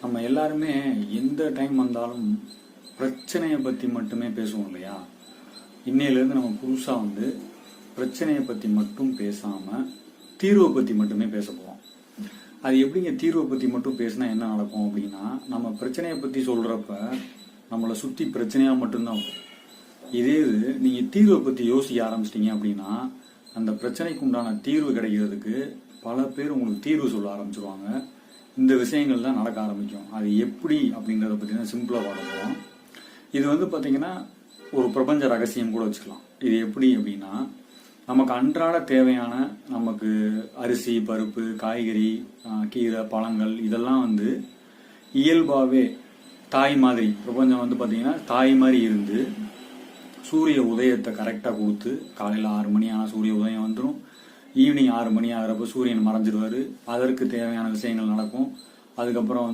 நம்ம எல்லாருமே எந்த டைம் வந்தாலும் பிரச்சனையை பற்றி மட்டுமே பேசுவோம் இல்லையா? இன்னையிலேருந்து நம்ம புதுசாக பிரச்சனையை பற்றி மட்டும் பேசாமல் தீர்வை பற்றி மட்டுமே பேச போவோம். அது எப்படிங்க தீர்வை பற்றி மட்டும் பேசினா என்ன நடக்கும் அப்படின்னா, நம்ம பிரச்சனையை பற்றி சொல்கிறப்ப நம்மளை சுற்றி பிரச்சனையாக மட்டும்தான் வரும். இதே இது நீங்கள் தீர்வை பற்றி யோசிக்க ஆரம்பிச்சிட்டிங்க அப்படின்னா, அந்த பிரச்சனைக்கு உண்டான தீர்வு கிடைக்கிறதுக்கு பல பேர் உங்களுக்கு தீர்வு சொல்ல ஆரம்பிச்சிருவாங்க. இந்த விஷயங்கள் தான் நடக்க ஆரம்பிக்கும். அது எப்படி அப்படிங்கிறத பற்றி தான் சிம்பிளாக பார்க்க போகிறோம். இது பார்த்தீங்கன்னா ஒரு பிரபஞ்ச ரகசியம் கூட வச்சுக்கலாம். இது எப்படி அப்படின்னா, நமக்கு அன்றாட தேவையான நமக்கு அரிசி, பருப்பு, காய்கறி, கீரை, பழங்கள் இதெல்லாம் இயல்பாகவே தாய் மாதிரி பிரபஞ்சம் பார்த்தீங்கன்னா தாய் மாதிரி இருந்து சூரிய உதயத்தை கரெக்டாக கொடுத்து, காலையில் 6 மணி ஆனால் சூரிய உதயம் வந்துடும், ஈவினிங் 6 மணி ஆகிறப்ப சூரியன் மறைஞ்சிருவார். அதற்கு தேவையான விஷயங்கள் நடக்கும். அதுக்கப்புறம்